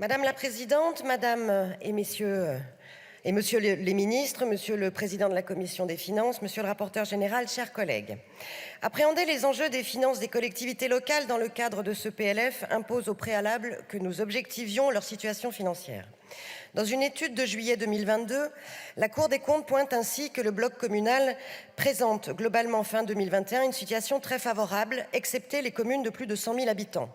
Madame la présidente, madame et messieurs et monsieur les ministres, monsieur le président de la commission des finances, monsieur le rapporteur général, chers collègues. Appréhender les enjeux des finances des collectivités locales dans le cadre de ce PLF impose au préalable que nous objectivions leur situation financière. Dans une étude de juillet 2022, la Cour des comptes pointe ainsi que le bloc communal présente globalement fin 2021 une situation très favorable, excepté les communes de plus de 100 000 habitants.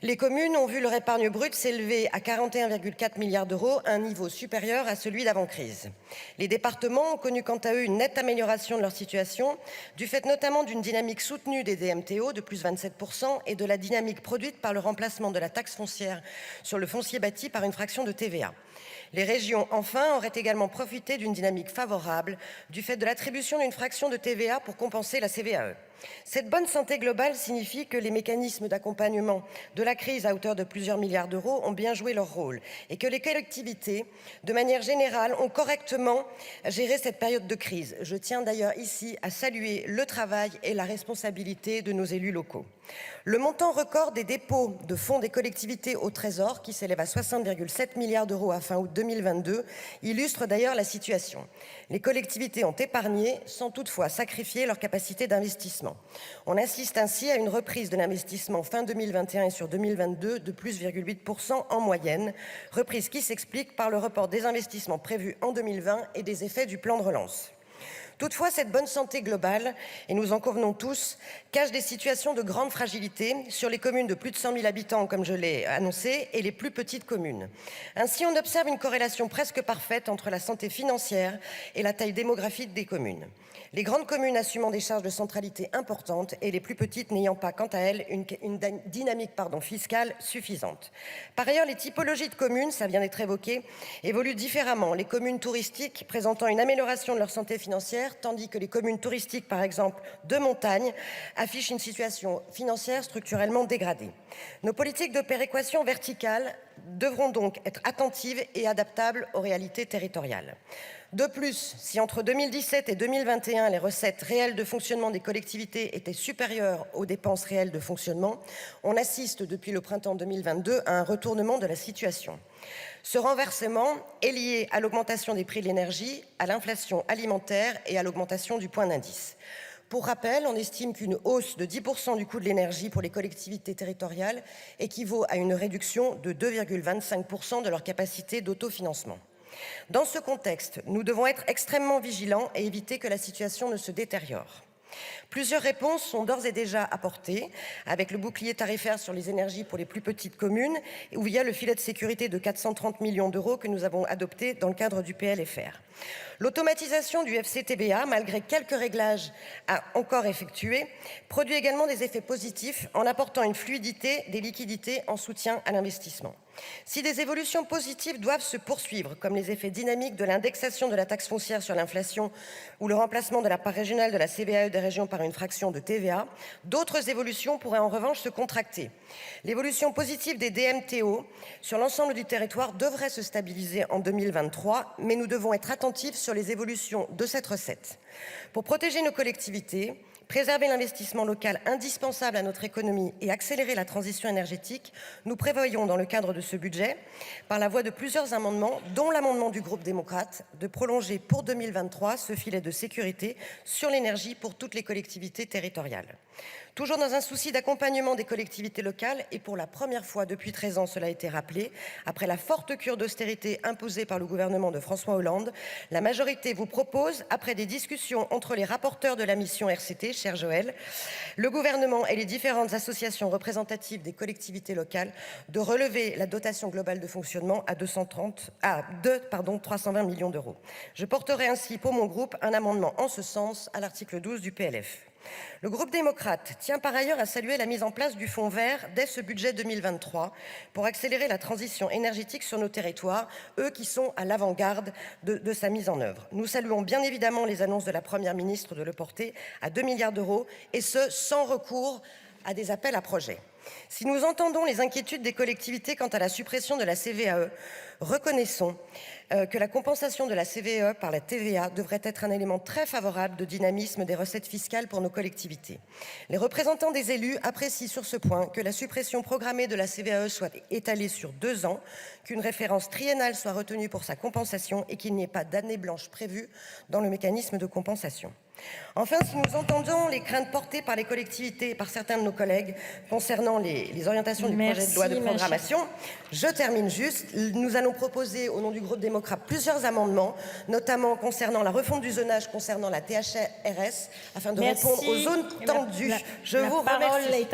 Les communes ont vu leur épargne brute s'élever à 41,4 milliards d'euros, un niveau supérieur à celui d'avant-crise. Les départements ont connu quant à eux une nette amélioration de leur situation, du fait notamment d'une dynamique soutenue des DMTO de plus 27% et de la dynamique produite par le remplacement de la taxe foncière sur le foncier bâti par une fraction de TVA. Les régions, enfin, auraient également profité d'une dynamique favorable du fait de l'attribution d'une fraction de TVA pour compenser la CVAE. Cette bonne santé globale signifie que les mécanismes d'accompagnement de la crise à hauteur de plusieurs milliards d'euros ont bien joué leur rôle et que les collectivités, de manière générale, ont correctement géré cette période de crise. Je tiens d'ailleurs ici à saluer le travail et la responsabilité de nos élus locaux. Le montant record des dépôts de fonds des collectivités au Trésor, qui s'élève à 60,7 milliards d'euros à fin août 2022, illustre d'ailleurs la situation. Les collectivités ont épargné sans toutefois sacrifier leur capacité d'investissement. On assiste ainsi à une reprise de l'investissement fin 2021 et sur 2022 de plus 8% en moyenne, reprise qui s'explique par le report des investissements prévus en 2020 et des effets du plan de relance. Toutefois, cette bonne santé globale, et nous en convenons tous, cache des situations de grande fragilité sur les communes de plus de 100 000 habitants, comme je l'ai annoncé, et les plus petites communes. Ainsi, on observe une corrélation presque parfaite entre la santé financière et la taille démographique des communes. Les grandes communes assumant des charges de centralité importantes et les plus petites n'ayant pas, quant à elles, une dynamique fiscale suffisante. Par ailleurs, les typologies de communes, ça vient d'être évoqué, évoluent différemment. Les communes touristiques présentant une amélioration de leur santé financière, tandis que les communes touristiques, par exemple, de montagne, affichent une situation financière structurellement dégradée. Nos politiques de péréquation verticale devront donc être attentives et adaptables aux réalités territoriales. De plus, si entre 2017 et 2021, les recettes réelles de fonctionnement des collectivités étaient supérieures aux dépenses réelles de fonctionnement, on assiste depuis le printemps 2022 à un retournement de la situation. Ce renversement est lié à l'augmentation des prix de l'énergie, à l'inflation alimentaire et à l'augmentation du point d'indice. Pour rappel, on estime qu'une hausse de 10% du coût de l'énergie pour les collectivités territoriales équivaut à une réduction de 2,25% de leur capacité d'autofinancement. Dans ce contexte, nous devons être extrêmement vigilants et éviter que la situation ne se détériore. Plusieurs réponses sont d'ores et déjà apportées avec le bouclier tarifaire sur les énergies pour les plus petites communes ou via le filet de sécurité de 430 millions d'euros que nous avons adopté dans le cadre du PLFR. L'automatisation du FCTVA, malgré quelques réglages à encore effectuer, produit également des effets positifs en apportant une fluidité des liquidités en soutien à l'investissement. Si des évolutions positives doivent se poursuivre, comme les effets dynamiques de l'indexation de la taxe foncière sur l'inflation ou le remplacement de la part régionale de la CVAE des régions par une fraction de TVA, d'autres évolutions pourraient en revanche se contracter. L'évolution positive des DMTO sur l'ensemble du territoire devrait se stabiliser en 2023, mais nous devons être attentifs sur les évolutions de cette recette. Pour protéger nos collectivités, préserver l'investissement local indispensable à notre économie et accélérer la transition énergétique, nous prévoyons dans le cadre de ce budget, par la voie de plusieurs amendements, dont l'amendement du groupe démocrate, de prolonger pour 2023 ce filet de sécurité sur l'énergie pour toutes les collectivités territoriales. Toujours dans un souci d'accompagnement des collectivités locales et pour la première fois depuis 13 ans, cela a été rappelé, après la forte cure d'austérité imposée par le gouvernement de François Hollande, la majorité vous propose, après des discussions entre les rapporteurs de la mission RCT, cher Joël, le gouvernement et les différentes associations représentatives des collectivités locales, de relever la dotation globale de fonctionnement à 320 millions d'euros. Je porterai ainsi pour mon groupe un amendement en ce sens à l'article 12 du PLF. Le groupe démocrate tient par ailleurs à saluer la mise en place du fonds vert dès ce budget 2023 pour accélérer la transition énergétique sur nos territoires, eux qui sont à l'avant-garde de sa mise en œuvre. Nous saluons bien évidemment les annonces de la Première ministre de le porter à 2 milliards d'euros et ce sans recours à des appels à projets. Si nous entendons les inquiétudes des collectivités quant à la suppression de la CVAE, Reconnaissons que la compensation de la CVAE par la TVA devrait être un élément très favorable de dynamisme des recettes fiscales pour nos collectivités. Les représentants des élus apprécient sur ce point que la suppression programmée de la CVAE soit étalée sur 2 ans, qu'une référence triennale soit retenue pour sa compensation et qu'il n'y ait pas d'année blanche prévue dans le mécanisme de compensation. Enfin, si nous entendons les craintes portées par les collectivités et par certains de nos collègues concernant les orientations du projet de loi de programmation, je termine juste. Nous allons proposer au nom du groupe démocrate plusieurs amendements, notamment concernant la refonte du zonage concernant la THRS, afin de répondre aux zones tendues. Je vous remercie.